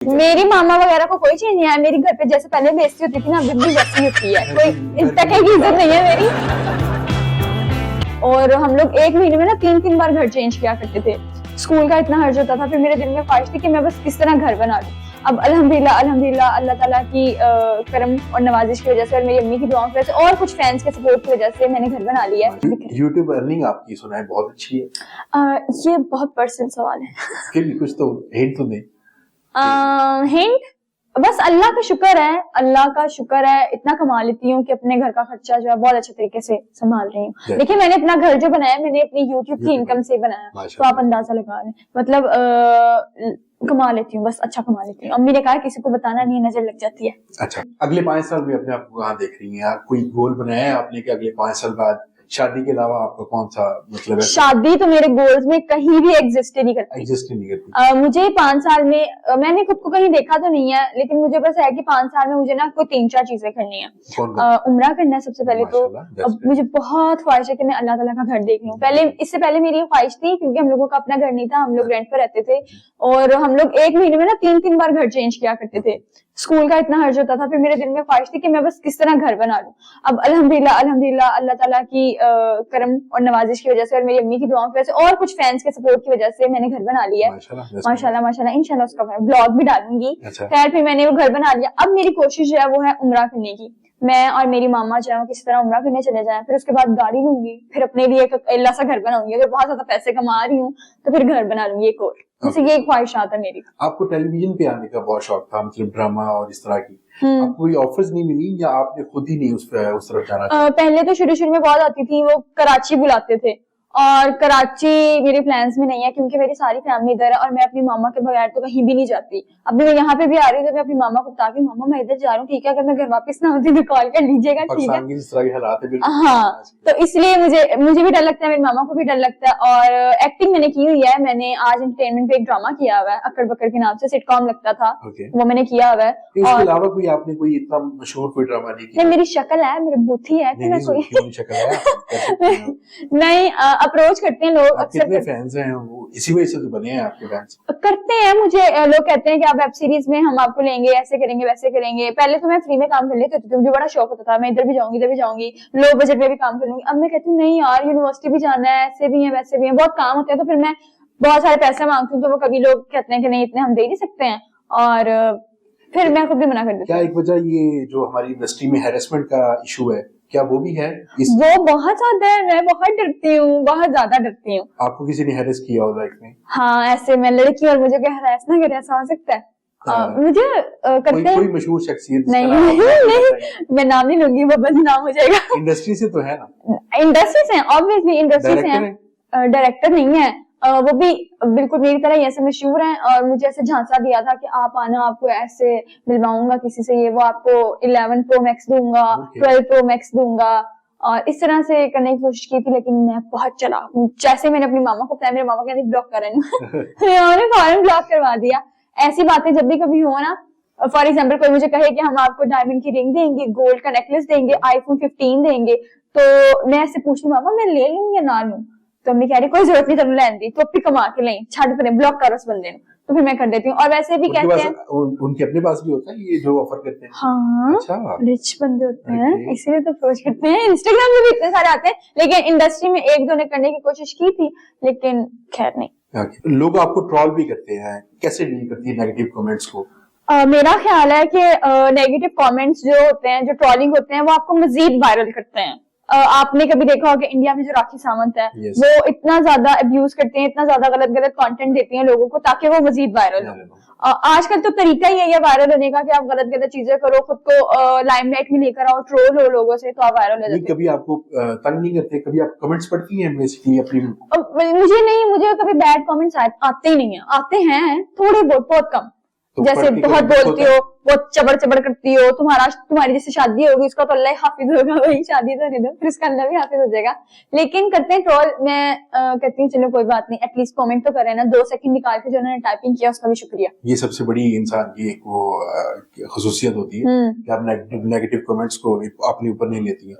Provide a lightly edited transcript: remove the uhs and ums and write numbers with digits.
मेरी मामा वगैरह को कोई चीज नहीं है, मेरी घर पे जैसे पहले बेइज्जती होती थी ना, अभी भी वैसी होती है, कोई इस तक की इज्जत नहीं है मेरी। और हम लोग एक महीने में ना 3-3 बार घर चेंज किया करते थे, स्कूल का इतना खर्च होता था। फिर मेरे दिल में ख्वाहिश थी कि मैं बस किस तरह घर बना लूं। अब अल्हम्दुलिल्लाह अल्हम्दुलिल्लाह अल्लाह ताला की करम और नवाजिश की वजह से और मेरी अम्मी की दुआओं की वजह से और कुछ फैंस के सपोर्ट की वजह से मैंने घर बना लिया है। यूट्यूब अर्निंग आपकी सुना है बहुत अच्छी है। ये बहुत पर्सनल सवाल है। फिर भी कुछ तो हिंट तो दे। हिंट बस अल्लाह का शुक्र है, अल्लाह का शुक्र है, इतना कमा लेती हूँ कि अपने घर का खर्चा जो है बहुत अच्छे तरीके से संभाल रही हूँ। देखिए मैंने अपना घर जो बनाया मैंने अपनी यूट्यूब की इनकम से बनाया, तो आप अंदाजा लगा लें। मतलब कमा लेती हूँ, बस अच्छा कमा लेती हूँ। अम्मी ने कहा किसी को बताना नहीं, नजर लग जाती है। अच्छा, अगले 5 साल में अपने आप को कहाँ देख रही हैं? कोई गोल बनाया है आपने कि अगले 5 साल बाद शादी के अलावा आपका कौन सा मतलब है? शादी तो मेरे गोल्स में कहीं भी एग्जिस्ट ही नहीं करती। मुझे 5 साल में मैंने खुद को कहीं देखा तो नहीं है, लेकिन मुझे बस है कि 5 साल में मुझे ना कोई 3-4 चीजें करनी है। उम्रा करना है सबसे पहले तो। अब मुझे बहुत ख्वाहिश है कि मैं अल्लाह ताला का घर देख लूं। इससे पहले मेरी ख्वाहिश थी, क्योंकि हम लोगों का अपना घर नहीं था, हम लोग रेंट पर रहते थे और हम लोग एक महीने में ना 3-3 बार घर चेंज किया करते थे, स्कूल का इतना खर्च होता था। फिर मेरे दिल में ख्वाहिश थी कि मैं बस किस तरह घर बना लूं। अब अल्हम्दुलिल्लाह अल्हम्दुलिल्लाह अल्लाह ताला की करम और नवाजिश की वजह से और मेरी अम्मी की दुआओं की वजह से और कुछ फैंस के सपोर्ट की वजह से मैंने घर बना लिया है। माशाल्लाह माशाल्लाह, इंशाल्लाह उसका मैं ब्लॉग भी डालूंगी। खैर फिर मैंने वो घर बना लिया। अब मेरी कोशिश जो है वो है उम्रा करने की। मैं और मेरी मामा जो है किसी तरह उम्रा करने चले जाएं, फिर उसके बाद गाड़ी लूंगी, फिर अपने लिए एक अल्लाह सा घर बनाऊंगी। अगर बहुत ज्यादा पैसे कमा रही हूँ तो फिर घर बना लूंगी एक और। जैसे ये ख्वाहिशात है मेरी। आपको टेलीविजन पे आने का बहुत शौक था, मतलब ड्रामा और इस तरह की, आपको कोई ऑफर्स नहीं मिली या आपने खुद ही नहीं उस तरफ जाना चाहा? पहले तो शुरू में बहुत आती थी, वो कराची बुलाते थे और कराची मेरे प्लान्स में नहीं है, क्योंकि मेरी सारी फैमिली इधर है और मैं अपनी मामा के बगैर तो कहीं भी नहीं जाती। अभी मैं यहाँ पे भी आ रही हूँ तो मैं अपनी मामा को बताती हूँ, मामा मैं इधर जा रहा हूँ, ठीक है, अगर मैं घर वापस ना होती तो कॉल कर लीजिएगा, ठीक है। इस तरह के हालात है। हाँ, तो इसलिए मुझे भी डर लगता है, मेरी मामा को भी डर लगता है। और एक्टिंग मैंने की हुई है, मैंने आज एंटरटेनमेंट पे एक ड्रामा किया हुआ है, अक्कड़ बक्कड़ के नाम से सिटकॉम लगता था, वो मैंने किया हुआ है। इसके अलावा कोई आपने कोई इतना मशहूर कोई ड्रामा नहीं किया? मेरी शक्ल है, मेरी बूथी है, मैं कोई नहीं अप्रोच करते हैं लोग अक्सर। कितने फैंस हैं वो, इसी वजह से तो बने हैं आपके फैंस? करते हैं, मुझे लोग कहते हैं कि आप वेब सीरीज में हम आपको लेंगे, ऐसे करेंगे वैसे करेंगे। पहले तो मैं फ्री में काम कर लेती थी, मुझे बड़ा शौक होता था, मैं इधर भी जाऊंगी, लो बजट में भी काम कर लूंगी। अब मैं कहती हूँ नहीं यार, यूनिवर्सिटी भी जाना है, ऐसे भी है वैसे भी है, बहुत काम होते हैं, तो फिर मैं बहुत सारे पैसे मांगती हूँ, तो वो कभी लोग कहते हैं कि नहीं इतने हम दे नहीं सकते हैं, और फिर मैं खुद भी मना कर देती हूँ। क्या एक वजह ये जो हमारी इंडस्ट्री में हैरेसमेंट का इशू है, क्या वो भी है? वो बहुत ज्यादा है, मैं बहुत डरती हूँ, बहुत ज्यादा डरती हूँ। आपको किसी ने हैरेस किया हो लाइफ में? हाँ, ऐसे मैं लड़की और मुझे क्या हैरेस ना करे, ऐसा हो सकता है? मुझे करते हैं। कोई मशहूर शख्सियत? नहीं मैं नाम नहीं लूंगी, वो बदनाम हो जाएगा। इंडस्ट्री से तो है ना? इंडस्ट्री से ऑब्वियसली, इंडस्ट्री से है। डायरेक्टर नहीं है, वो भी बिल्कुल मेरी तरह ऐसे मशहूर हैं, और मुझे ऐसे झांसा दिया था कि आप आना, आपको ऐसे मिलवाऊंगा किसी से, ये वो आपको 11 Pro Max दूंगा, 12 Pro Max दूंगा, और इस तरह से करने की कोशिश की थी। लेकिन मैं बहुत चला, जैसे मैंने अपनी मामा को बताया, मेरे मामा कहती ब्लॉक कर रहे हैं फौरन ब्लॉक करवा दिया। ऐसी बातें जब भी कभी हो ना, फॉर एग्जाम्पल कोई मुझे कहे कि हम आपको डायमंड की रिंग देंगे, गोल्ड का नेकलेस देंगे, iPhone 15 देंगे, तो मैं ऐसे पूछती मामा मैं ले लूं या ना लूं, तो अम्मी कह रही कोई जरूरत नहीं तेन लैन दी, तो अपनी कमा के लें, छड़ पर ब्लॉक कर उस बंदे ने, तो फिर मैं कर देती हूँ। और वैसे भी कहते हैं उनके अपने पास भी होता है ये जो ऑफर करते हैं? हाँ, अच्छा, रिच बंदे होते हैं, इसीलिए तो अप्रोच करते हैं। इंस्टाग्राम में भी इतने सारे आते हैं, लेकिन इंडस्ट्री में 1-2 ने करने की कोशिश की थी, लेकिन खैर नहीं। लोग आपको ट्रोल भी करते हैं, कैसे डील करती है नेगेटिव कमेंट्स को? मेरा ख्याल है कि नेगेटिव कमेंट्स जो होते हैं, जो ट्रोलिंग होते हैं, वो आपको मजीद वायरल करते हैं। आपने कभी देखा होगा इंडिया में जो राखी सावंत है, वो इतना ज्यादा अब्यूज करते हैं, इतना ज्यादा गलत कंटेंट देती हैं लोगों को ताकि वो मजीद वायरल हो। आजकल तो तरीका ही है वायरल होने का कि आप गलत चीजें करो, खुद को लाइमलाइट में लेकर आओ, ट्रोल हो लोगों से, तो आप वायरल हो जाते हैं। कभी आपको तंग नहीं करते? कभी आप कमेंट्स पढ़ती हैं बेसिकली अपनी? मुझे कभी बैड कमेंट्स आते ही नहीं है, आते हैं थोड़े बहुत कम, जैसे बहुत बोलती हो, बहुत चबड़ करती हो, तुम्हारी जैसे शादी होगी उसका तो अल्लाह हाफिज होगा, वही शादी तो नहीं दो, फिर उसका अल्लाह भी हाफिज हो जाएगा। लेकिन करते हैं ट्रोल, मैं कहती हूँ चलो कोई बात नहीं, एटलीस्ट कमेंट तो करें ना, 2 सेकंड निकाल के जो उन्होंने टाइपिंग किया उसका भी शुक्रिया। ये सबसे बड़ी इंसान की एक वो खसूसियत होती है कि आप नेगेटिव कमेंट्स को अपने ऊपर नहीं लेती है।